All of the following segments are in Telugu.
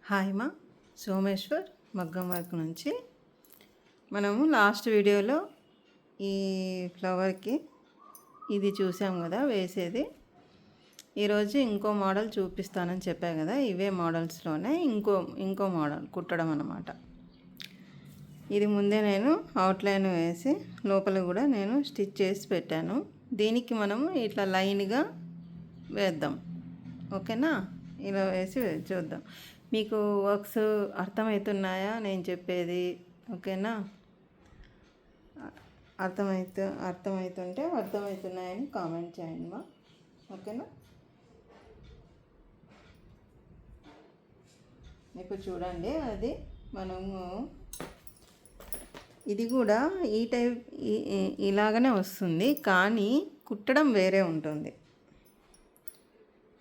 హాయ్ మా సోమేశ్వర్ మగ్గం వర్క్ నుంచి మనము లాస్ట్ వీడియోలో ఈ ఫ్లవర్కి ఇది చూసాం కదా వేసేది. ఈరోజు ఇంకో మోడల్ చూపిస్తానని చెప్పా కదా, ఇవే మోడల్స్లోనే ఇంకో మోడల్ కుట్టడం అన్నమాట. ఇది ముందే నేను అవుట్లైన్ వేసి లోపల కూడా నేను స్టిచ్ చేసి పెట్టాను. దీనికి మనము ఇట్లా లైన్గా వేద్దాం, ఓకేనా? ఇలా వేసి చూద్దాం. మీకు వర్క్స్ అర్థమవుతున్నాయా నేను చెప్పేది? ఓకేనా? అర్థమవుతున్నాయని కామెంట్ చేయండి మా, ఓకేనా? ఇప్పుడు చూడండి, అది మనము ఇది కూడా ఈ టైప్ ఇలాగనే వస్తుంది, కానీ కుట్టడం వేరే ఉంటుంది.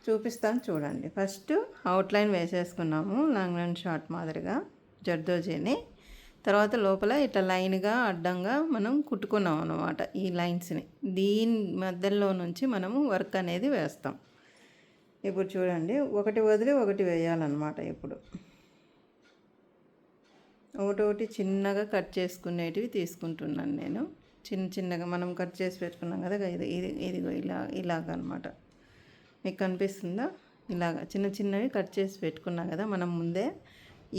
చూపిస్తాను చూడండి. ఫస్ట్ అవుట్లైన్ వేసేసుకున్నాము లాంగ్ అండ్ షార్ట్ మాదిరిగా జర్దోజీని. తర్వాత లోపల ఇట్లా లైన్గా అడ్డంగా మనం కుట్టుకున్నాం అన్నమాట. ఈ లైన్స్ని దీని మధ్యలో నుంచి మనము వర్క్ అనేది వేస్తాం. ఇప్పుడు చూడండి, ఒకటి వదిలి ఒకటి వేయాలన్నమాట. ఇప్పుడు ఒకటి చిన్నగా కట్ చేసుకునేటివి తీసుకుంటున్నాను నేను. చిన్నగా మనం కట్ చేసి పెట్టుకున్నాం కదా, ఇదిగో ఇలాగనమాట. మీకు కనిపిస్తుందా? ఇలాగ చిన్నవి కట్ చేసి పెట్టుకున్నాం కదా మనం ముందే.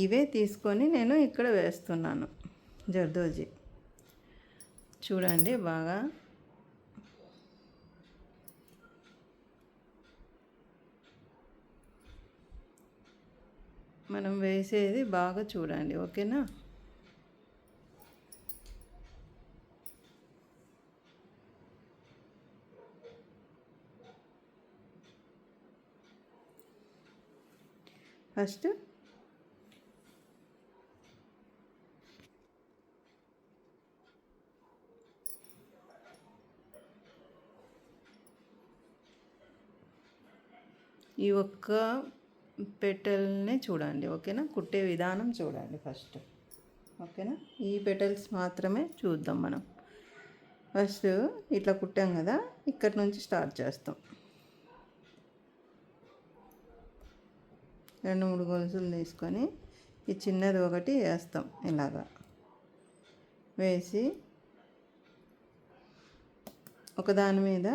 ఇవే తీసుకొని నేను ఇక్కడ వేస్తున్నాను జర్దోజీ. చూడండి బాగా. మనం వేసేది బాగా చూడండి, ఓకేనా? ఫస్ట్ ఈ ఒక్క పెటల్ని చూడండి, ఓకేనా? కుట్టే విధానం చూడండి ఫస్ట్, ఓకేనా? ఈ పెటల్స్ మాత్రమే చూద్దాం మనం. ఫస్ట్ ఇట్లా కుట్టాం కదా, ఇక్కడి నుంచి స్టార్ట్ చేస్తాం. 2-3 గొలుసులు తీసుకొని ఈ చిన్నది ఒకటి వేస్తాం. ఇలాగా వేసి ఒకదాని మీద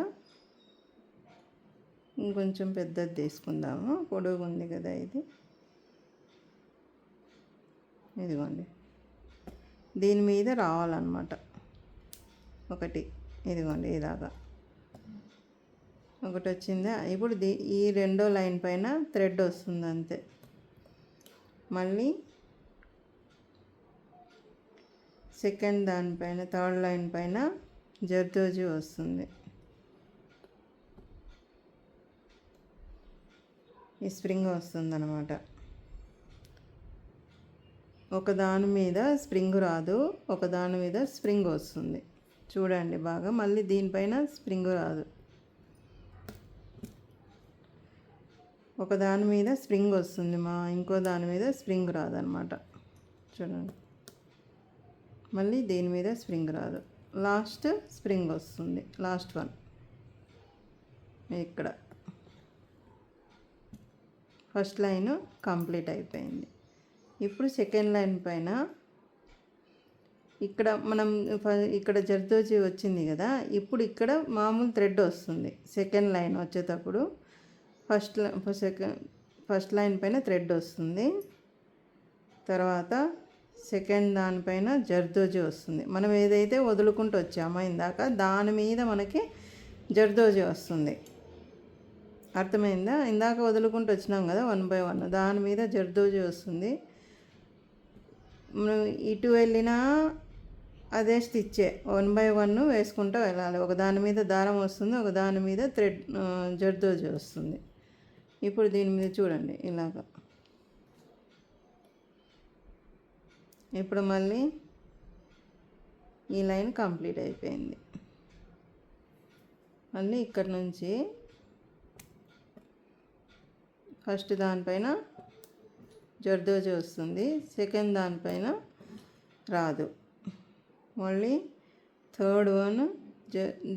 ఇంకొంచెం పెద్దది తీసుకుందాము. పొడుగు ఉంది కదా ఇది, ఇదిగోండి. దీని మీద రావాలన్నమాట ఒకటి. ఇదిగోండి ఇలాగా ఒకటి వచ్చిందా. ఇప్పుడు ఈ రెండో లైన్ పైన థ్రెడ్ వస్తుంది అంతే. మళ్ళీ సెకండ్ దానిపైన థర్డ్ లైన్ పైన జర్దోజీ వస్తుంది. ఈ స్ప్రింగ్ వస్తుంది అన్నమాట. ఒకదాని మీద స్ప్రింగ్ రాదు, ఒకదాని మీద స్ప్రింగ్ వస్తుంది. చూడండి బాగా. మళ్ళీ దీనిపైన స్ప్రింగ్ రాదు, ఒక దాని మీద స్ప్రింగ్ వస్తుంది ఇంకో దాని మీద స్ప్రింగ్ రాదనమాట. చూడండి, మళ్ళీ దీని మీద స్ప్రింగ్ రాదు, లాస్ట్ స్ప్రింగ్ వస్తుంది. లాస్ట్ వన్ ఇక్కడ. ఫస్ట్ లైన్ కంప్లీట్ అయిపోయింది. ఇప్పుడు సెకండ్ లైన్ పైన ఇక్కడ మనం ఇక్కడ జర్దోజీ వచ్చింది కదా, ఇప్పుడు ఇక్కడ మామూలు థ్రెడ్ వస్తుంది. సెకండ్ లైన్ వచ్చేటప్పుడు ఫస్ట్ లైన్ పైన థ్రెడ్ వస్తుంది. తర్వాత సెకండ్ దానిపైన జర్దోజీ వస్తుంది. మనం ఏదైతే వదులుకుంటూ వచ్చామో ఇందాక, దాని మీద మనకి జర్దోజీ వస్తుంది. అర్థమైందా? ఇందాక వదులుకుంటూ వచ్చినాం కదా 1 by 1, దాని మీద జర్దోజీ వస్తుంది. మనం ఇటు వెళ్ళినా అదే స్టిచ్చే, 1 by 1 వేసుకుంటూ వెళ్ళాలి. ఒక దాని మీద దారం వస్తుంది, ఒక దాని మీద థ్రెడ్ జర్దోజీ వస్తుంది. ఇప్పుడు దీని మీద చూడండి ఇలాగా. ఇప్పుడు మళ్ళీ ఈ లైన్ కంప్లీట్ అయిపోయింది. మళ్ళీ ఇక్కడ నుంచి ఫస్ట్ దానిపైన జర్దోజీ వస్తుంది, సెకండ్ దానిపైన రాదు. మళ్ళీ థర్డ్ వన్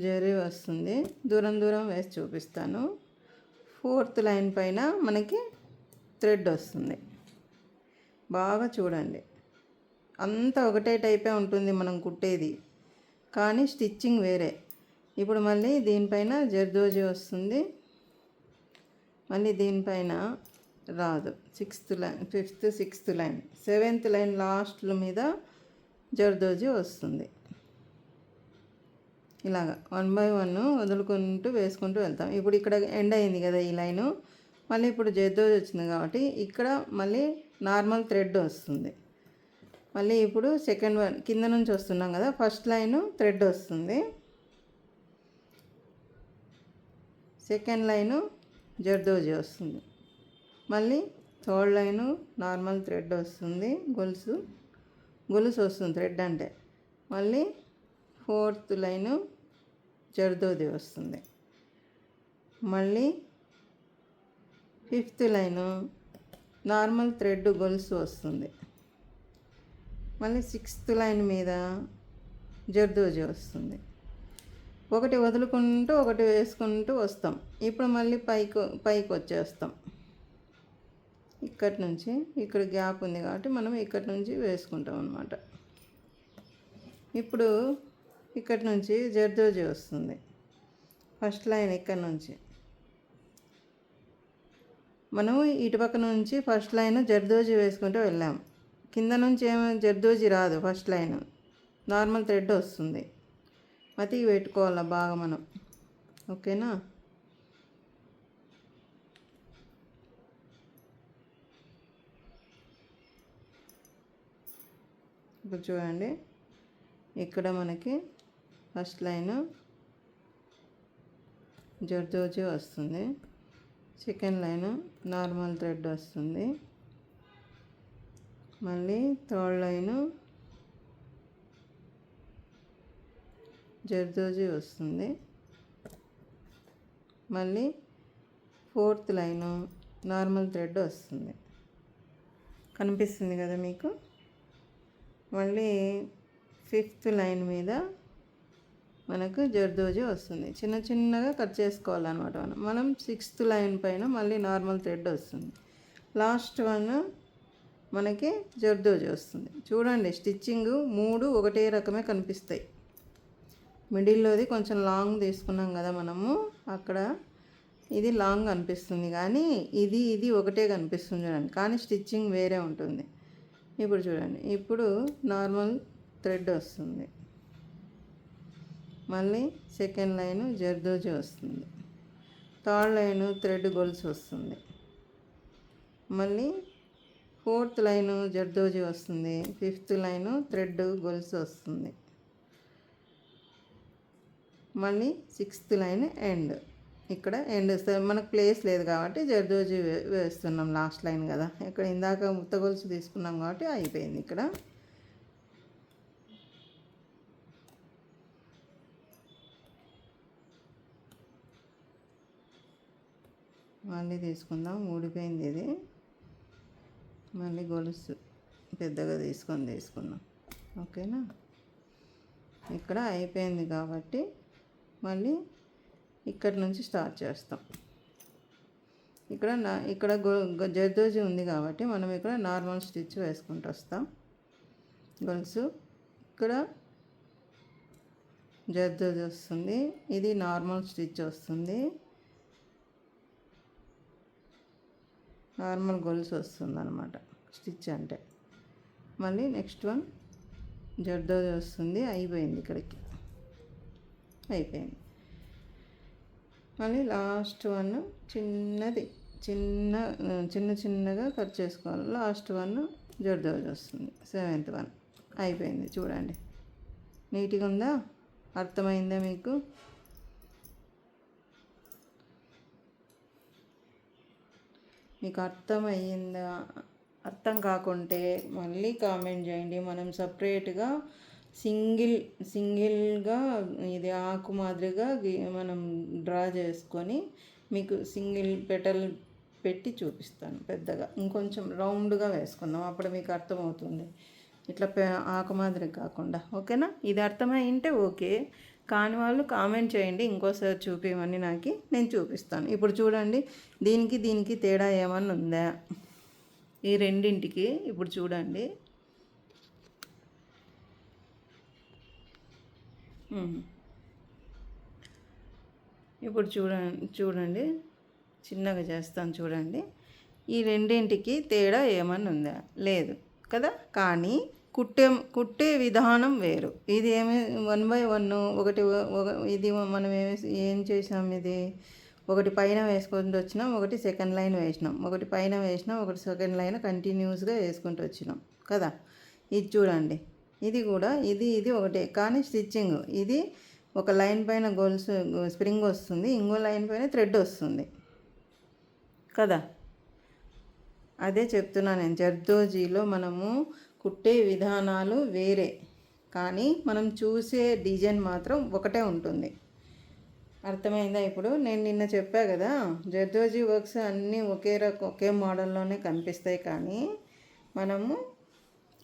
జరీ వస్తుంది. దూరం వేసి చూపిస్తాను. ఫోర్త్ లైన్ పైన మనకి థ్రెడ్ వస్తుంది. బాగా చూడండి. అంతా ఒకటే టైపే ఉంటుంది మనం కుట్టేది, కానీ స్టిచ్చింగ్ వేరే. ఇప్పుడు మళ్ళీ దీనిపైన జర్దోజీ వస్తుంది, మళ్ళీ దీనిపైన రాదు. 6th line, 5th, 6th line, 7th line లాస్ట్ల మీద జర్దోజీ వస్తుంది. ఇలాగా 1 by 1 వదులుకుంటూ వేసుకుంటూ వెళ్తాం. ఇప్పుడు ఇక్కడ ఎండ్ అయింది కదా ఈ లైను, మళ్ళీ ఇప్పుడు జర్దోజీ వచ్చింది కాబట్టి ఇక్కడ మళ్ళీ నార్మల్ థ్రెడ్ వస్తుంది. మళ్ళీ ఇప్పుడు సెకండ్ వన్ కింద నుంచి వస్తున్నాం కదా, ఫస్ట్ లైను థ్రెడ్ వస్తుంది, సెకండ్ లైను జర్దోజీ వస్తుంది, మళ్ళీ థర్డ్ లైను నార్మల్ థ్రెడ్ వస్తుంది, గొలుసు వస్తుంది థ్రెడ్ అంటే, మళ్ళీ 4th లైను జర్దోజీ వస్తుంది, మళ్ళీ 5th లైను నార్మల్ థ్రెడ్ గొలుసు వస్తుంది, మళ్ళీ 6th లైన్ మీద జర్దోజీ వస్తుంది. ఒకటి వదులుకుంటూ ఒకటి వేసుకుంటూ వస్తాం. ఇప్పుడు మళ్ళీ పైకి వచ్చేస్తాం. ఇక్కడి నుంచి ఇక్కడ గ్యాప్ ఉంది కాబట్టి మనం ఇక్కడి నుంచి వేసుకుంటాం అన్నమాట. ఇప్పుడు ఇక్కడి నుంచి జర్దోజీ వస్తుంది, ఫస్ట్ లైన్ ఇక్కడ నుంచి. మనం ఇటుపక్క నుంచి ఫస్ట్ లైన్ జర్దోజీ వేసుకుంటూ వెళ్ళాం. కింద నుంచి ఏమో జర్దోజీ రాదు, ఫస్ట్ లైన్ నార్మల్ థ్రెడ్ వస్తుంది. మతికి పెట్టుకోవాలా బాగా మనం, ఓకేనా. ఇప్పుడు చూడండి, ఇక్కడ మనకి ఫస్ట్ లైన్ జర్దోజీ వస్తుంది, సెకండ్ లైన్ నార్మల్ థ్రెడ్ వస్తుంది, మళ్ళీ థర్డ్ లైను జర్దోజీ వస్తుంది, మళ్ళీ 4th లైను నార్మల్ థ్రెడ్ వస్తుంది. కనిపిస్తుంది కదా మీకు. మళ్ళీ 5th లైన్ మీద మనకు జర్దోజీ వస్తుంది. చిన్న చిన్నగా కట్ చేసుకోవాలన్నమాట. మనం 6th లైన్ పైన మళ్ళీ నార్మల్ థ్రెడ్ వస్తుంది. లాస్ట్ వన్ మనకి జర్దోజీ వస్తుంది. చూడండి, స్టిచ్చింగ్ 3 ఒకటే రకమే కనిపిస్తాయి. మిడిల్లోది కొంచెం లాంగ్ తీసుకున్నాం కదా మనము, అక్కడ ఇది లాంగ్ అనిపిస్తుంది, కానీ ఇది ఒకటే కనిపిస్తుంది చూడండి, కానీ స్టిచ్చింగ్ వేరే ఉంటుంది. ఇప్పుడు చూడండి, ఇప్పుడు నార్మల్ థ్రెడ్ వస్తుంది, మళ్ళీ సెకండ్ లైను జర్దోజీ వస్తుంది, థర్డ్ లైను థ్రెడ్ గొలుసు వస్తుంది, మళ్ళీ 4th లైను జర్దోజీ వస్తుంది, 5th లైను థ్రెడ్ గొలుసు వస్తుంది, మళ్ళీ 6th లైన్ ఎండ్. ఇక్కడ ఎండ్ వస్తుంది, మనకు ప్లేస్ లేదు కాబట్టి జర్దోజీ వేస్తున్నాం, లాస్ట్ లైన్ కదా. ఇక్కడ ఇందాక ముత్త గొలుసు తీసుకున్నాం కాబట్టి అయిపోయింది. ఇక్కడ మళ్ళీ తీసుకుందాం, ఊడిపోయింది ఇది. మళ్ళీ గొలుసు పెద్దగా తీసుకుందాం, ఓకేనా. ఇక్కడ అయిపోయింది కాబట్టి మళ్ళీ ఇక్కడ నుంచి స్టార్ట్ చేస్తాం. ఇక్కడ జర్దోజీ ఉంది కాబట్టి మనం ఇక్కడ నార్మల్ స్టిచ్ వేసుకుంటూ వస్తాం. గొలుసు ఇక్కడ జర్దోజీ వస్తుంది, ఇది నార్మల్ స్టిచ్ వస్తుంది, నార్మల్ గొలుసు వస్తుంది అన్నమాట స్టిచ్ అంటే. మళ్ళీ నెక్స్ట్ వన్ జర్దోజీ వస్తుంది, అయిపోయింది, ఇక్కడికి అయిపోయింది. మళ్ళీ లాస్ట్ వన్ చిన్నగా కట్ చేసుకోవాలి. లాస్ట్ వన్ జర్దోజీ వస్తుంది, 7th వన్ అయిపోయింది. చూడండి, నీట్గా ఉందా, అర్థమైందా మీకు? మీకు అర్థమయ్యిందా? అర్థం కాకుంటే మళ్ళీ కామెంట్ చేయండి. మనం సపరేట్గా సింగిల్గా ఇది ఆకు మాదిరిగా మనం డ్రా చేసుకొని మీకు సింగిల్ పెటల్ పెట్టి చూపిస్తాను పెద్దగా. ఇంకొంచెం రౌండ్గా వేసుకుందాం, అప్పుడు మీకు అర్థమవుతుంది. ఇట్లా ఆకు మాదిరి కాకుండా, ఓకేనా. ఇది అర్థమైంటే ఓకే, కాని వాళ్ళు కామెంట్ చేయండి, ఇంకోసారి చూపించమని నేను చూపిస్తాను. ఇప్పుడు చూడండి, దీనికి తేడా ఏమన్నా ఉందా? ఈ రెండింటికి ఇప్పుడు చూడండి. ఇప్పుడు చూడండి చిన్నగా చేస్తాను చూడండి. ఈ రెండింటికి తేడా ఏమన్నా ఉందా? లేదు కదా. కానీ కుట్టే విధానం వేరు. ఇది ఏమి 1 బై 1 ఇది మనం ఏం చేసాం, ఇది ఒకటి పైన వేసుకుంటూ వచ్చినాం, ఒకటి సెకండ్ లైన్ వేసినాం, ఒకటి పైన వేసినాం, ఒకటి సెకండ్ లైన్ కంటిన్యూస్గా వేసుకుంటూ వచ్చినాం కదా. ఇది చూడండి, ఇది కూడా ఇది ఒకటే, కానీ స్టిచ్చింగ్ ఇది ఒక లైన్ పైన గొలుసు స్ప్రింగ్ వస్తుంది, ఇంకో లైన్ పైన థ్రెడ్ వస్తుంది కదా. అదే చెప్తున్నా నేను, జర్దోజీలో మనము కుట్టే విధానాలు వేరే, కానీ మనం చూసే డిజైన్ మాత్రం ఒకటే ఉంటుంది. అర్థమైందా? ఇప్పుడు నేను నిన్న చెప్పా కదా, జర్దోజీ వర్క్స్ అన్నీ ఒకే మోడల్లోనే కనిపిస్తాయి, కానీ మనము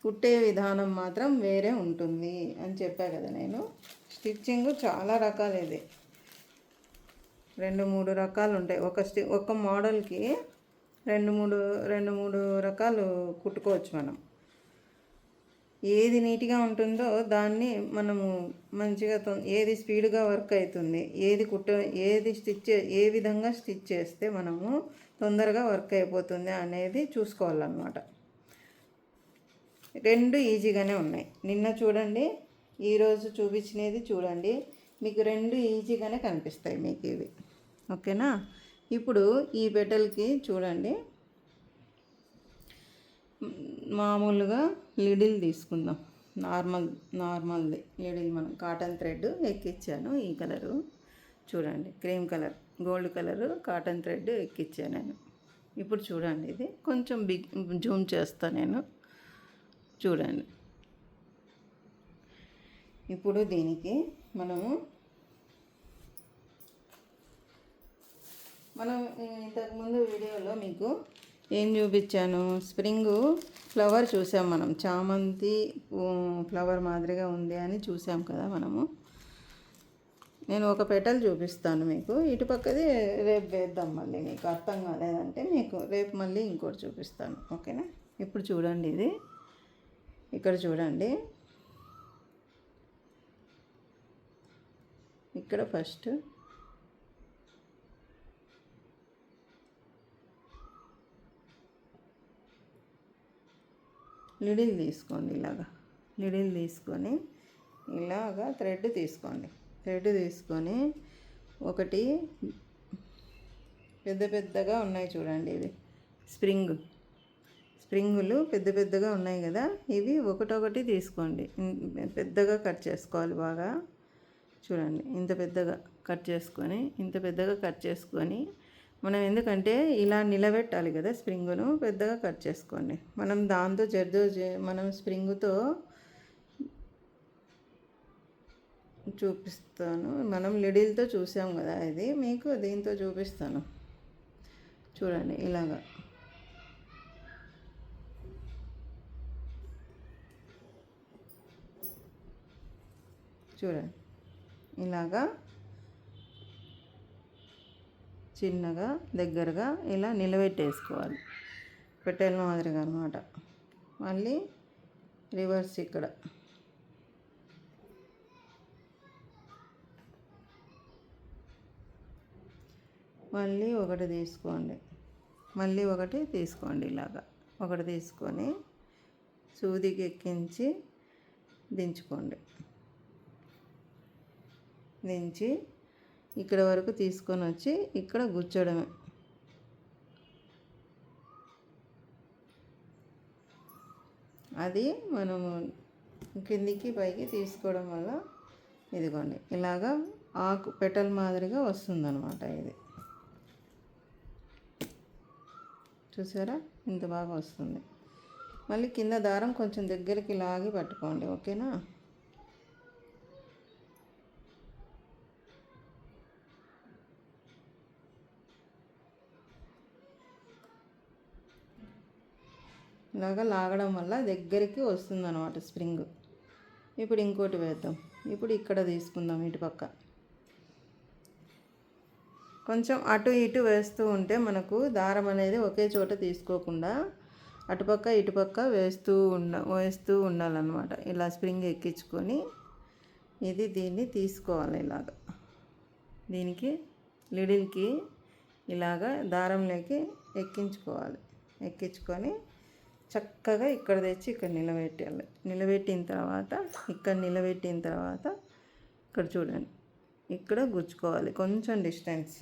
కుట్టే విధానం మాత్రం వేరే ఉంటుంది అని చెప్పా కదా నేను. స్టిచ్చింగ్ చాలా రకాలు, ఇది 2-3 రకాలు ఉంటాయి. ఒక మోడల్కి 2-3 రకాలు కుట్టుకోవచ్చు మనం. ఏది నీట్గా ఉంటుందో దాన్ని మనము మంచిగా ఏది స్పీడ్గా వర్క్ అవుతుంది, ఏ విధంగా స్టిచ్ చేస్తే మనము తొందరగా వర్క్ అయిపోతుంది అనేది చూసుకోవాలన్నమాట. 2 ఈజీగానే ఉన్నాయి. నిన్న చూడండి, ఈరోజు చూపించినది చూడండి, మీకు 2 ఈజీగానే కనిపిస్తాయి మీకు ఇవి. ఓకేనా? ఇప్పుడు ఈ పెటల్కి చూడండి, మామూలుగా లిడిల్ తీసుకుందాం. నార్మల్ది లిడిల్, మనం కాటన్ థ్రెడ్ ఎక్కించాను. ఈ కలరు చూడండి, cream colour, gold colour cotton thread ఎక్కించాను నేను. ఇప్పుడు చూడండి, ఇది కొంచెం జూమ్ చేస్తాను నేను, చూడండి. ఇప్పుడు దీనికి మనం ఇంతకుముందు వీడియోలో మీకు ఏం చూపించాను, స్ప్రింగ్ ఫ్లవర్ చూసాం మనం, చామంతి ఫ్లవర్ మాదిరిగా ఉంది అని చూసాం కదా మనము. నేను ఒక పెటల్ చూపిస్తాను మీకు, ఇటుపక్కది రేపు వేద్దాం. మళ్ళీ మీకు అర్థం కాలేదంటే మీకు రేపు మళ్ళీ ఇంకోటి చూపిస్తాను. ఓకేనా? ఇప్పుడు చూడండి, ఇది ఇక్కడ చూడండి, ఇక్కడ ఫస్ట్ లిడిల్ తీసుకోండి. లిడిల్ తీసుకొని ఇలాగా థ్రెడ్ తీసుకొని ఒకటి పెద్దగా ఉన్నాయి చూడండి, ఇవి స్ప్రింగులు పెద్దగా ఉన్నాయి కదా, ఇవి ఒకటొకటి తీసుకోండి. పెద్దగా కట్ చేసుకోవాలి బాగా. చూడండి, ఇంత పెద్దగా కట్ చేసుకొని మనం, ఎందుకంటే ఇలా నిలబెట్టాలి కదా స్ప్రింగును, పెద్దగా కట్ చేసుకోండి. మనం దాంతో మనం స్ప్రింగుతో చూపిస్తాను. మనం లిడిల్తో చూసాం కదా, ఇది మీకు దీంతో చూపిస్తాను. చూడండి, ఇలాగా చూడండి, ఇలాగా చిన్నగా దగ్గరగా ఇలా నిలబెట్టేసుకోవాలి, పెట్టెల మాదిరిగా అనమాట. మళ్ళీ రివర్స్ ఇక్కడ మళ్ళీ ఒకటి తీసుకోండి, ఇలాగా ఒకటి తీసుకొని సూదికి ఎక్కించి దించి ఇక్కడ వరకు తీసుకొని వచ్చి ఇక్కడ గుచ్చడమే. అది మనము కిందికి పైకి తీసుకోవడం వల్ల ఇదిగోండి ఇలాగా ఆకు పెటల్ మాదిరిగా వస్తుందన్నమాట. ఇది చూసారా, ఇంత బాగా వస్తుంది. మళ్ళీ కింద దారం కొంచెం దగ్గరికి లాగి పట్టుకోండి. ఓకేనా? ఇలాగా లాగడం వల్ల దగ్గరికి వస్తుందన్నమాట స్ప్రింగ్. ఇప్పుడు ఇంకోటి వేద్దాం. ఇప్పుడు ఇక్కడ తీసుకుందాం, ఇటు పక్క కొంచెం అటు ఇటు వేస్తూ ఉంటే మనకు దారం అనేది ఒకే చోట తీసుకోకుండా అటుపక్క ఇటుపక్క వేస్తూ ఉండాలన్నమాట. ఇలా స్ప్రింగ్ ఎక్కించుకొని దీన్ని తీసుకోవాలి. ఇలాగ దీనికి లిడిల్కి ఇలాగా దారంలోకి ఎక్కించుకొని చక్కగా ఇక్కడ తెచ్చి ఇక్కడ నిలబెట్టాలి. నిలబెట్టిన తర్వాత ఇక్కడ చూడండి, ఇక్కడ గుచ్చుకోవాలి. కొంచెం డిస్టెన్స్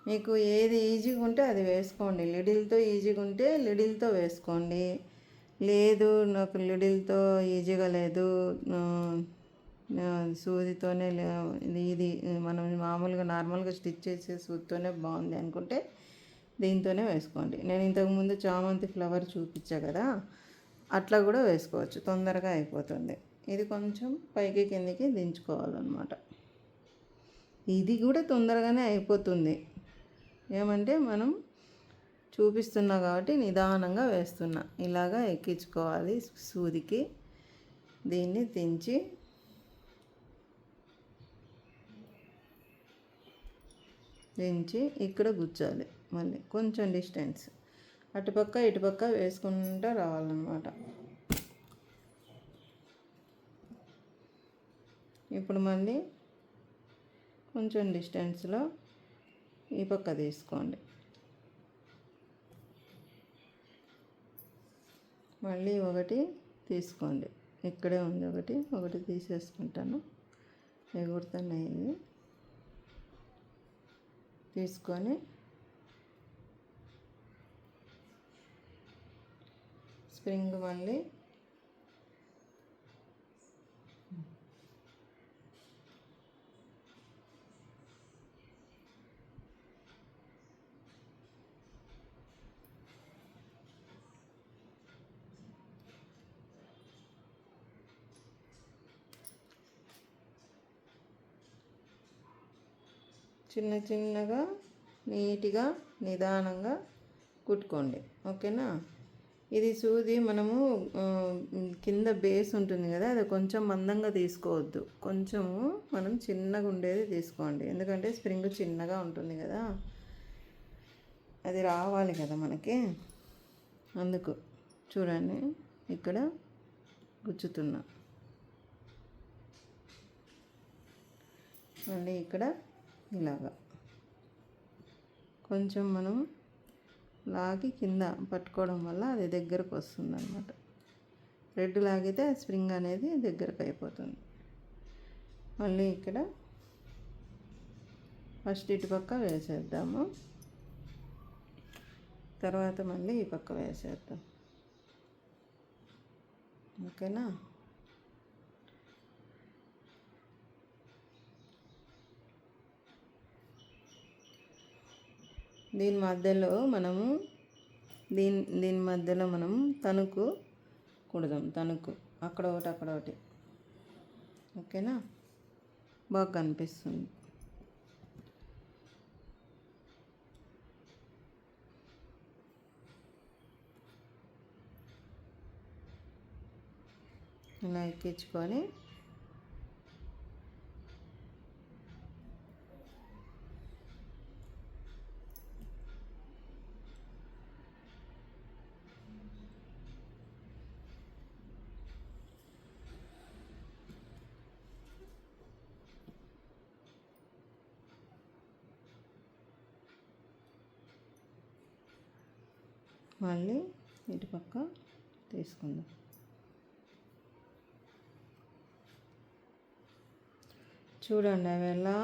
మీకు ఏది ఈజీగా ఉంటే అది వేసుకోండి. లిడిల్తో ఈజీగా ఉంటే లిడిల్తో వేసుకోండి. లేదు నాకు లిడిల్తో ఈజీగా లేదు, సూదితోనే ఇది మనం మామూలుగా నార్మల్గా స్టిచ్ చేసే సూదితోనే బాగుంది అనుకుంటే దీంతోనే వేసుకోండి. నేను ఇంతకుముందు చామంతి ఫ్లవర్ చూపించా కదా, అట్లా కూడా వేసుకోవచ్చు, తొందరగా అయిపోతుంది. ఇది కొంచెం పైకి కిందికి దించుకోవాలన్నమాట. ఇది కూడా తొందరగానే అయిపోతుంది. ఏమంటే మనం చూపిస్తున్నా కాబట్టి నిదానంగా వేస్తున్నా. ఇలాగా ఎక్కించుకోవాలి సూదికి. దీన్ని దించి ఇక్కడ గుచ్చాలి. మళ్ళీ కొంచెం డిస్టెన్స్ అటుపక్క ఇటుపక్క వేసుకుంటూ రావాలన్నమాట. ఇప్పుడు మళ్ళీ కొంచెం డిస్టెన్స్లో ఈ పక్క తీసుకోండి. మళ్ళీ ఒకటి తీసుకోండి. ఇక్కడే ఉంది ఒకటి తీసేసుకుంటాను. ఎగురుతున్నాయి. తీసుకొని స్ప్రింగ్ మళ్ళీ చిన్నగా నీట్గా నిదానంగా కుట్టుకోండి. ఓకేనా? ఇది సూది మనము కింద బేస్ ఉంటుంది కదా, అది కొంచెం మందంగా తీసుకోవద్దు. కొంచెము మనం చిన్నగా ఉండేది తీసుకోండి. ఎందుకంటే స్ప్రింగ్ చిన్నగా ఉంటుంది కదా, అది రావాలి కదా మనకి. అందుకు చూడండి, ఇక్కడ గుచ్చుతున్నా. మళ్ళీ ఇక్కడ ఇలాగా కొంచెం మనం లాగి కింద పట్టుకోవడం వల్ల అది దగ్గరకు వస్తుంది అన్నమాట. రెడ్ లాగితే స్ప్రింగ్ అనేది దగ్గరకు అయిపోతుంది. మళ్ళీ ఇక్కడ ఫస్ట్ ఇటు పక్క వేసేద్దాము, తర్వాత మళ్ళీ ఈ పక్క వేసేద్దాం. ఓకేనా? దీని మధ్యలో మనం తణుకు కుడదాం. తణుకు అక్కడ ఒకటి. ఓకేనా? బాగా కనిపిస్తుంది. ఇలా ఎక్కించుకొని మళ్ళీ ఇటు పక్క తీసుకుందాం. చూడండి అవి ఎలా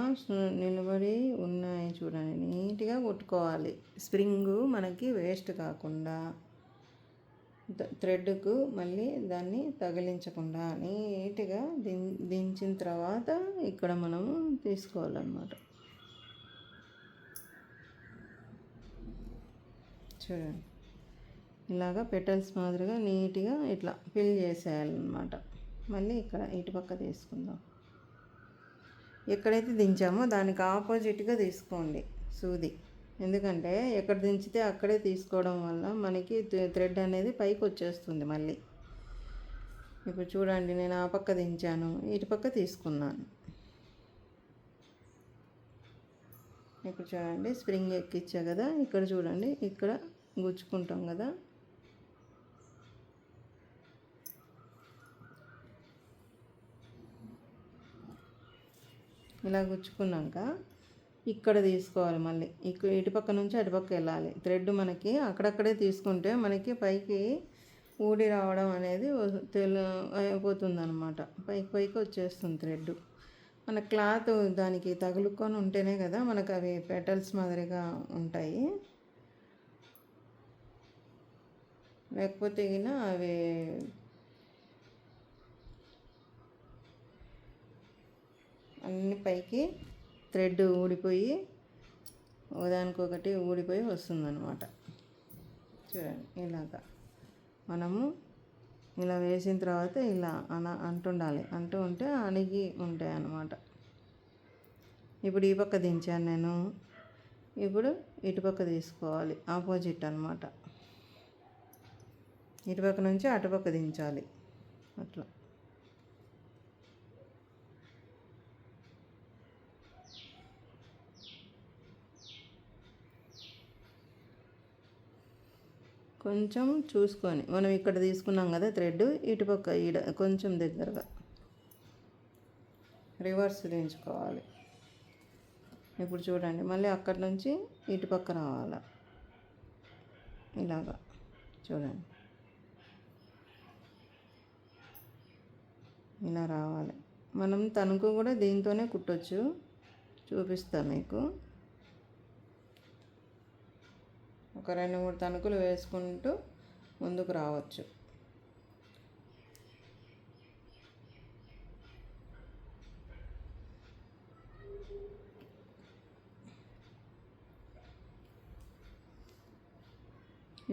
నిలబడి ఉన్నాయి. చూడండి, నీట్గా కుట్టుకోవాలి. స్ప్రింగు మనకి వేస్ట్ కాకుండా, థ్రెడ్కు మళ్ళీ దాన్ని తగిలించకుండా నీట్గా దించిన తర్వాత ఇక్కడ మనము తీసుకోవాలన్నమాట. చూడండి, ఇలాగా పెటల్స్ మాదిరిగా నీట్గా ఇట్లా ఫిల్ చేసేయాలన్నమాట. మళ్ళీ ఇక్కడ ఇటుపక్క తీసుకుందాం. ఎక్కడైతే దించామో దానికి ఆపోజిట్గా తీసుకోండి సూది. ఎందుకంటే ఎక్కడ దించితే అక్కడే తీసుకోవడం వల్ల మనకి థ్రెడ్ అనేది పైకి వచ్చేస్తుంది మళ్ళీ. ఇప్పుడు చూడండి, నేను ఆ పక్క దించాను, ఇటుపక్క తీసుకున్నాను. ఇప్పుడు చూడండి, స్ప్రింగ్ ఎక్కించా కదా, ఇక్కడ చూడండి, ఇక్కడ గుచ్చుకుంటాం కదా, ఇలా గుచ్చుకున్నాక ఇక్కడ తీసుకోవాలి. మళ్ళీ ఇటుపక్క నుంచి అటుపక్క వెళ్ళాలి. థ్రెడ్ మనకి అక్కడక్కడే తీసుకుంటే మనకి పైకి ఊడి రావడం అనేది అయిపోతుంది అనమాట. పైకి పైకి వచ్చేస్తుంది థ్రెడ్. మన క్లాత్ దానికి తగులుకొని ఉంటేనే కదా మనకు అవి పెటల్స్ మాదిరిగా ఉంటాయి. లేకపోతే గిన అవి అన్ని పైకి థ్రెడ్ ఊడిపోయి ఒకదానికొకటి ఊడిపోయి వస్తుందన్నమాట. చూడండి, ఇలాగా మనము ఇలా వేసిన తర్వాత ఇలా అంటుండాలి. అంటూ ఉంటే అణిగి ఉంటాయి అన్నమాట. ఇప్పుడు ఈ పక్క దించాను నేను, ఇప్పుడు ఇటుపక్క తీసుకోవాలి. ఆపోజిట్ అన్నమాట. ఇటుపక్క నుంచి అటుపక్క దించాలి. అట్లా కొంచెం చూసుకొని, మనం ఇక్కడ తీసుకున్నాం కదా థ్రెడ్, ఇటుపక్క ఈడ కొంచెం దగ్గరగా రివర్స్ దించుకోవాలి. ఇప్పుడు చూడండి, మళ్ళీ అక్కడి నుంచి ఇటుపక్క రావాలి. ఇలాగా చూడండి, ఇలా రావాలి. మనం తణుకు కూడా దీంతోనే కుట్టొచ్చు, చూపిస్తాను మీకు. ఒక 2-3 తణుకులు వేసుకుంటూ ముందుకు రావచ్చు.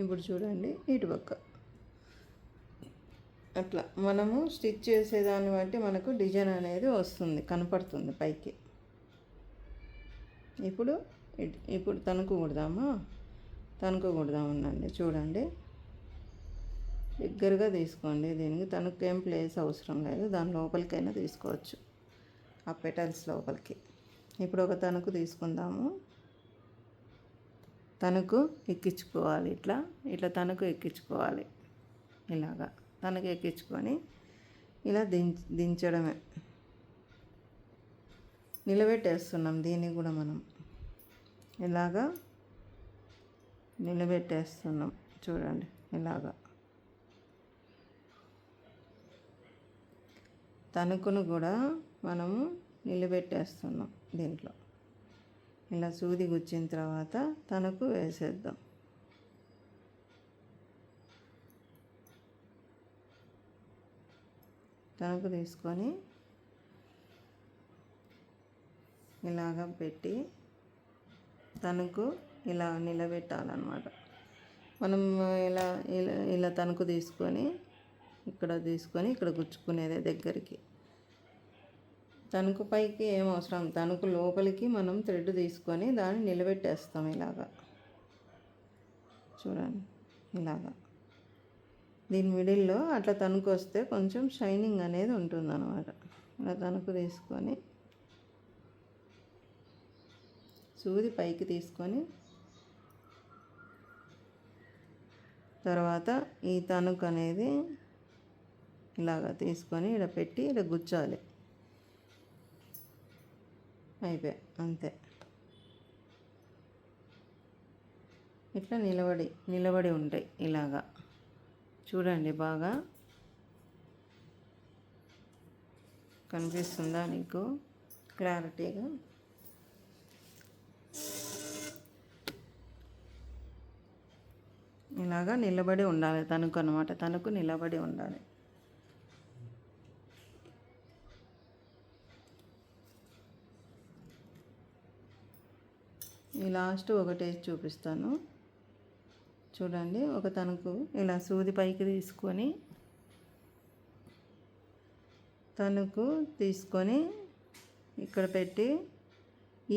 ఇప్పుడు చూడండి, ఇటుపక్క అట్లా మనము స్టిచ్ చేసేదాన్ని బట్టి మనకు డిజైన్ అనేది వస్తుంది, కనపడుతుంది పైకి. ఇప్పుడు తణుకు కుడదామా? తణుకు కుడదామనండి. చూడండి, దగ్గరగా తీసుకోండి. దీనికి తణుకు ఏం ప్లేస్ అవసరం లేదు, దాని లోపలికైనా తీసుకోవచ్చు, ఆ పెటల్స్ లోపలికి. ఇప్పుడు ఒక తణుకు తీసుకుందాము. తణుకు ఎక్కించుకోవాలి. ఇట్లా తణుకు ఎక్కించుకోవాలి. ఇలాగా తణుకు ఎక్కించుకొని ఇలా దించడమే. నిలబెట్టేస్తున్నాం దీన్ని కూడా మనం. ఇలాగా నిలబెట్టేస్తున్నాం. చూడండి, ఇలాగా తణుకును కూడా మనము నిలబెట్టేస్తున్నాం దీంట్లో. ఇలా సూది గుచ్చిన తర్వాత తణుకు వేసేద్దాం. తణుకు తీసుకొని ఇలాగ పెట్టి తణుకు ఇలా నిలబెట్టాలన్నమాట. మనం ఇలా తణుకు తీసుకొని ఇక్కడ గుచ్చుకునేదే దగ్గరికి. తణుకు పైకి ఏం అవసరం, తణుకు లోపలికి మనం థ్రెడ్ తీసుకొని దాన్ని నిలబెట్టేస్తాం. ఇలాగా చూడండి, ఇలాగా దీని మిడిల్లో అట్లా తణుకు వస్తే కొంచెం షైనింగ్ అనేది ఉంటుందన్నమాట. ఇలా తణుకు తీసుకొని సూది పైకి తీసుకొని తర్వాత ఈ తణుకు అనేది ఇలాగ తీసుకొని ఇక్కడ పెట్టి ఇక్కడ గుచ్చాలి. అయిపోయి అంతే. ఇట్లా నిలబడి ఉంటాయి. ఇలాగా చూడండి, బాగా కనిపిస్తుందా నీకు క్లారిటీగా? ఇలాగా నిలబడి ఉండాలి తణుకు అన్నమాట. తణుకు నిలబడి ఉండాలి. ఈ లాస్ట్ ఒకటేసి చూపిస్తాను. చూడండి, ఒక తణుకు ఇలా సూది పైకి తీసుకొని తణుకు తీసుకొని ఇక్కడ పెట్టి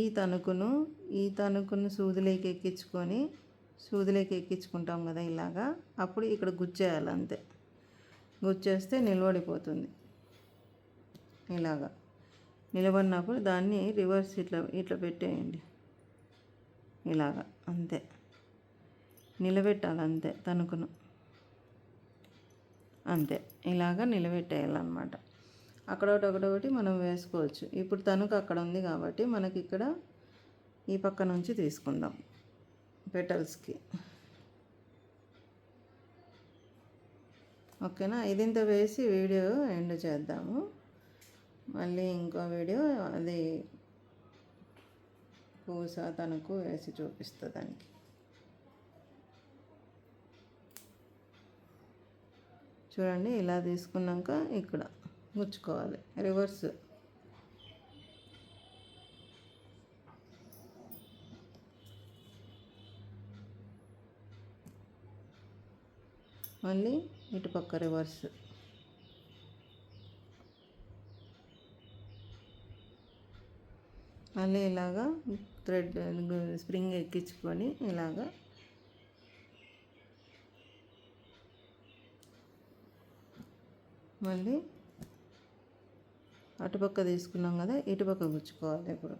ఈ తణుకును సూదిలోకి ఎక్కించుకుంటాం కదా ఇలాగా. అప్పుడు ఇక్కడ గుచ్చేయాలి అంతే. గుచ్చేస్తే నిలబడిపోతుంది. ఇలాగా నిలబడినప్పుడు దాన్ని రివర్స్ ఇట్లా పెట్టేయండి. ఇలాగా అంతే. నిలబెట్టాలి అంతే తణుకును, అంతే ఇలాగా నిలబెట్టేయాలన్నమాట. అక్కడొకటి మనం వేసుకోవచ్చు. ఇప్పుడు తణుకు అక్కడ ఉంది కాబట్టి మనకి ఇక్కడ ఈ పక్క నుంచి తీసుకుందాం పెటల్స్కి. ఓకేనా, ఇదింత వేసి వీడియో ఎండ్ చేద్దాము. మళ్ళీ ఇంకో వీడియో అది పూస తణుకు వేసి చూపిస్తా దానికి. చూడండి, ఇలా తీసుకున్నాక ఇక్కడ గుచ్చుకోవాలి రివర్స్. మళ్ళీ ఇటుపక్క రివర్స్. మళ్ళీ ఇలాగా థ్రెడ్ స్ప్రింగ్ ఎక్కించుకొని ఇలాగా మళ్ళీ అటుపక్క తీసుకున్నాం కదా, ఇటుపక్క గుచ్చుకోవాలి. ఇప్పుడు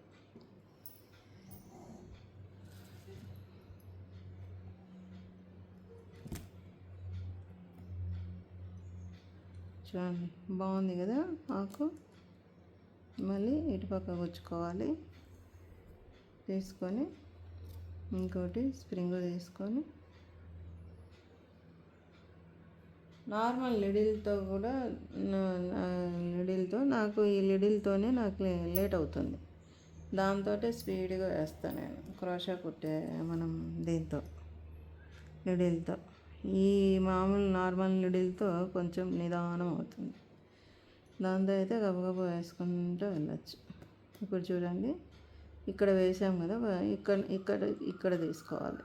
చూడండి, బాగుంది కదా ఆకు. మళ్ళీ ఇటుపక్క గుచ్చుకోవాలి. తీసుకొని ఇంకోటి స్ప్రింగ్ తీసుకొని నార్మల్ లిడిల్తో కూడా నాకు ఈ లిడిల్తోనే నాకు లేట్ అవుతుంది. దాంతో స్పీడ్గా వేస్తాను నేను క్రోషా కుట్టే మనం దీంతో లిడిల్తో. ఈ మామూలు నార్మల్ లిడిల్తో కొంచెం నిదానం అవుతుంది. దాంతో అయితే గబగబా వేసుకుంటూ వెళ్ళచ్చు. ఇప్పుడు చూడండి, ఇక్కడ వేసాం కదా, ఇక్కడ తీసుకోవాలి,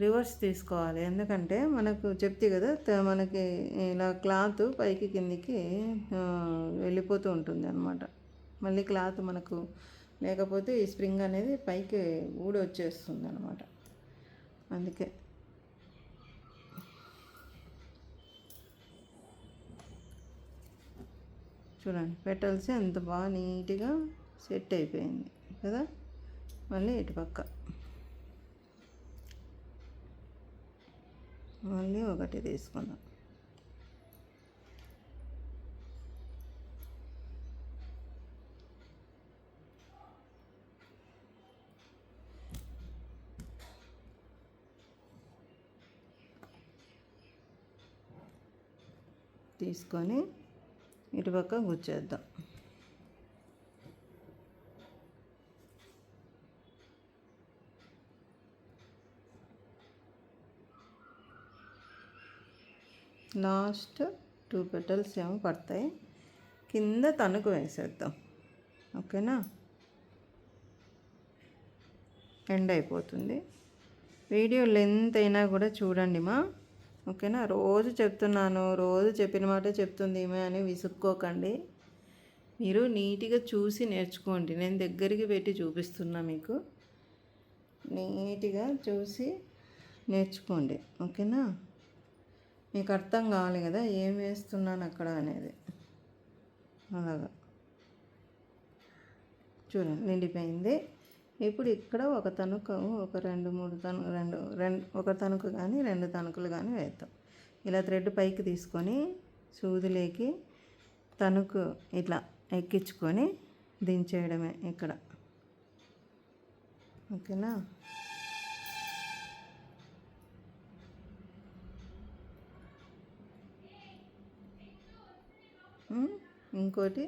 రివర్స్ తీసుకోవాలి. ఎందుకంటే మనకు చెప్తే కదా, మనకి ఇలా క్లాత్ పైకి కిందికి వెళ్ళిపోతూ ఉంటుంది అన్నమాట. మళ్ళీ క్లాత్ మనకు లేకపోతే ఈ స్ప్రింగ్ అనేది పైకి ఊడి వచ్చేస్తుంది అన్నమాట. అందుకే చూడండి, పెటల్స్ ఎంత బాగా నీట్గా సెట్ అయిపోయింది కదా. మళ్ళీ ఇటుపక్క మళ్ళీ ఒకటి తీసుకుందాం. తీసుకొని ఇటుపక్క గుచ్చేద్దాం. లాస్ట్ 2 పెటల్స్ ఏమో పడతాయి, కింద తణుకు వేసేద్దాం. ఓకేనా, ఎండ్ అయిపోతుంది. వీడియో లెంత్ అయినా కూడా చూడండి మా. ఓకేనా, రోజు చెప్తున్నాను, రోజు చెప్పిన మాట చెప్తుంది ఈమె అని విసుక్కోకండి. మీరు నీట్గా చూసి నేర్చుకోండి. నేను దగ్గరికి పెట్టి చూపిస్తున్నా మీకు, నీట్గా చూసి నేర్చుకోండి. ఓకేనా, మీకు అర్థం కావాలి కదా ఏం వేస్తున్నాను అక్కడ అనేది. అలాగా చూడండి, నిండిపోయింది. ఇప్పుడు ఇక్కడ ఒక తణుకు, ఒక 2-3 తణుకు, ఒక తణుకు కానీ 2 తణుకులు కానీ వేద్దాం. ఇలా థ్రెడ్ పైకి తీసుకొని సూదిలోకి తణుకు ఇట్లా ఎక్కించుకొని దించేయడమే ఇక్కడ. ఓకేనా, ఇంకోటి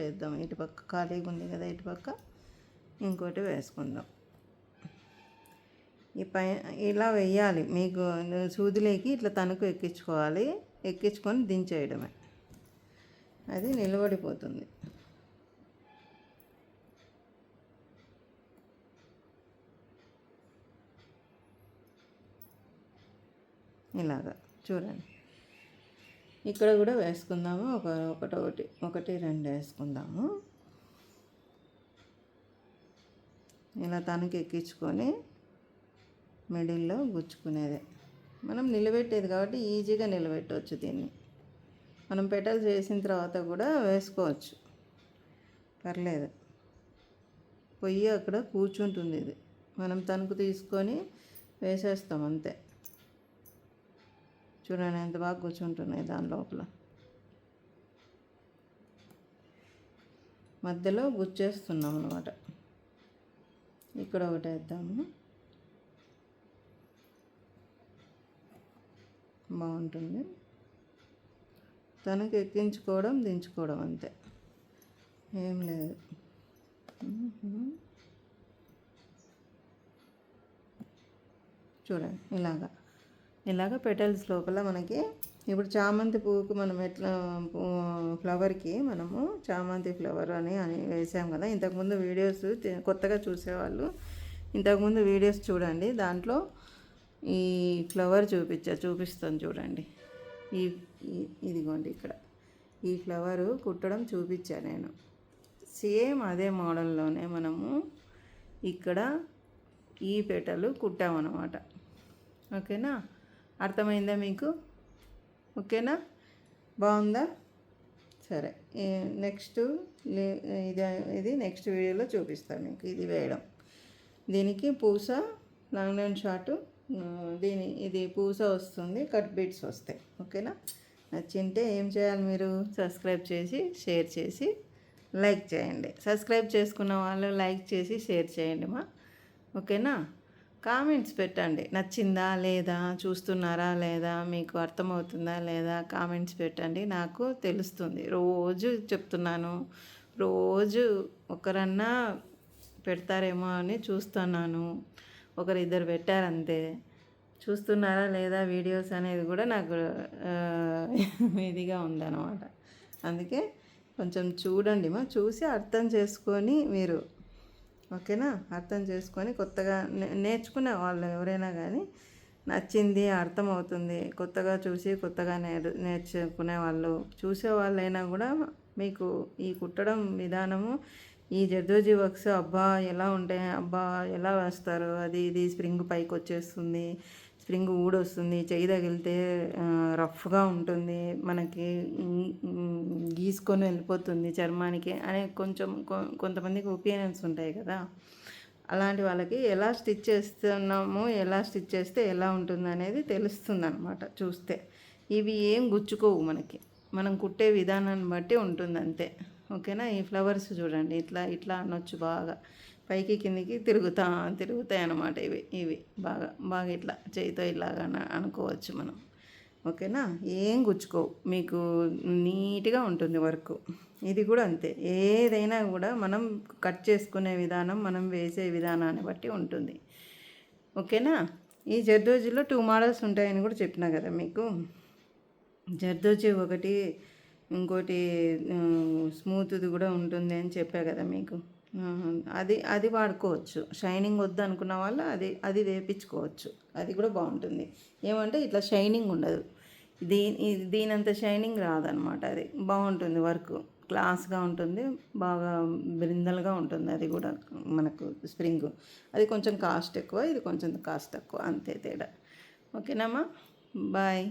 వేద్దాం. ఇటుపక్క ఖాళీగా ఉంది కదా, ఇటుపక్క ఇంకోటి వేసుకుందాం. ఈ ఇలా వేయాలి. మీకు సూదిలోకి ఇట్లా తణుకు ఎక్కించుకోవాలి, ఎక్కించుకొని దించేయడమే. అది నిలబడిపోతుంది. ఇలాగా చూడండి, ఇక్కడ కూడా వేసుకుందాము. ఒకటి 2 వేసుకుందాము. ఇలా తనకి ఎక్కించుకొని మిడిల్లో గుచ్చుకునేదే. మనం నిలబెట్టేది కాబట్టి ఈజీగా నిలబెట్టవచ్చు దీన్ని. మనం పెటల్స్ వేసిన తర్వాత కూడా వేసుకోవచ్చు, పర్లేదు. పొయ్యి అక్కడ కూర్చుంటుంది. ఇది మనం తణుకు తీసుకొని వేసేస్తాం అంతే. చూడండి ఎంత బాగా కూర్చుంటున్నాయి దాని లోపల. మధ్యలో గుచ్చేస్తున్నాం అనమాట. ఇక్కడ ఒకటి వేద్దాము, బాగుంటుంది. తనకి ఎక్కించుకోవడం దించుకోవడం అంతే, ఏం లేదు. చూడండి ఇలాగా పెటల్స్ లోపల మనకి ఇప్పుడు చామంతి పువ్వుకు మనం ఎట్లా ఫ్లవర్కి మనము చామంతి ఫ్లవర్ అని వేసాం కదా. ఇంతకుముందు వీడియోస్ కొత్తగా చూసేవాళ్ళు ఇంతకుముందు వీడియోస్ చూడండి, దాంట్లో ఈ ఫ్లవర్ చూపిస్తాను చూడండి. ఇదిగోండి ఇక్కడ ఈ ఫ్లవరు కుట్టడం చూపించాను నేను. సేమ్ అదే మోడల్లోనే మనము ఇక్కడ ఈ పెటలు కుట్టామన్నమాట. ఓకేనా, అర్థమైందా మీకు? ఓకేనా, బాగుందా? సరే, నెక్స్ట్ ఇది నెక్స్ట్ వీడియోలో చూపిస్తాను మీకు ఇది వేయడం. దీనికి పూస లాంగ్ లైన్ షార్ట్, ఇది పూస వస్తుంది, కట్ బీట్స్ వస్తాయి. ఓకేనా, నచ్చింటే ఏం చేయాలి మీరు? సబ్స్క్రైబ్ చేసి షేర్ చేసి లైక్ చేయండి. సబ్స్క్రైబ్ చేసుకున్న వాళ్ళు లైక్ చేసి షేర్ చేయండి మా. ఓకేనా, కామెంట్స్ పెట్టండి, నచ్చిందా లేదా, చూస్తున్నారా లేదా, మీకు అర్థమవుతుందా లేదా, కామెంట్స్ పెట్టండి, నాకు తెలుస్తుంది. రోజు చెప్తున్నాను, రోజు ఒకరన్నా పెడతారేమో అని చూస్తున్నాను. ఒకరిద్దరు పెట్టారంతే. చూస్తున్నారా లేదా వీడియోస్ అనేది కూడా నాకు ఇదిగా ఉందన్నమాట. అందుకే కొంచెం చూడండి మా, చూసి అర్థం చేసుకొని మీరు, ఓకేనా, అర్థం చేసుకొని కొత్తగా నేర్చుకునే వాళ్ళు ఎవరైనా కానీ నచ్చింది, అర్థమవుతుంది, కొత్తగా చూసి కొత్తగా నేర్చుకునే వాళ్ళు, చూసే వాళ్ళైనా కూడా మీకు ఈ కుట్టడం విధానము, ఈ జర్దోజీ వర్క్స్ అబ్బా ఎలా ఉంటాయి, అబ్బా ఎలా వేస్తారు, అది ఇది స్ప్రింగ్ పైకి వచ్చేస్తుంది, స్ప్రింగ్ ఊడొస్తుంది, చెయ్యి తగిలితే రఫ్గా ఉంటుంది, మనకి గీసుకొని వెళ్ళిపోతుంది చర్మానికి అనే కొంతమందికి ఒపీనియన్స్ ఉంటాయి కదా. అలాంటి వాళ్ళకి ఎలా స్టిచ్ చేస్తున్నామో, ఎలా స్టిచ్ చేస్తే ఎలా ఉంటుంది అనేది తెలుస్తుంది అనమాట చూస్తే. ఇవి ఏం గుచ్చుకోవు మనకి, మనం కుట్టే విధానాన్ని బట్టి ఉంటుంది అంతే. ఓకేనా, ఈ ఫ్లవర్స్ చూడండి ఇట్లా అనొచ్చు, బాగా పైకి కిందికి తిరుగుతాయి అన్నమాట. ఇవి బాగా ఇట్లా చేయితో ఇలాగా అనుకోవచ్చు మనం. ఓకేనా, ఏం గుచ్చుకోవు, మీకు నీట్గా ఉంటుంది వర్క్. ఇది కూడా అంతే, ఏదైనా కూడా మనం కట్ చేసుకునే విధానం, మనం వేసే విధానాన్ని బట్టి ఉంటుంది. ఓకేనా, ఈ జర్దోజీలో 2 మోడల్స్ ఉంటాయని కూడా చెప్పినా కదా మీకు. జర్దోజీ ఒకటి, ఇంకోటి స్మూత్ది కూడా ఉంటుంది అని చెప్పా కదా మీకు. అది వాడుకోవచ్చు. షైనింగ్ వద్దు అనుకున్న వాళ్ళు అది వేపించుకోవచ్చు, అది కూడా బాగుంటుంది. ఏమంటే ఇట్లా షైనింగ్ ఉండదు, దీనంత షైనింగ్ రాదనమాట. అది బాగుంటుంది, వర్క్ క్లాస్గా ఉంటుంది, బాగా బ్రిందల్గా ఉంటుంది. అది కూడా మనకు స్ప్రింగ్, అది కొంచెం కాస్ట్ ఎక్కువ, ఇది కొంచెం కాస్ట్ తక్కువ, అంతే తేడా. ఓకేనామ్మా, బాయ్.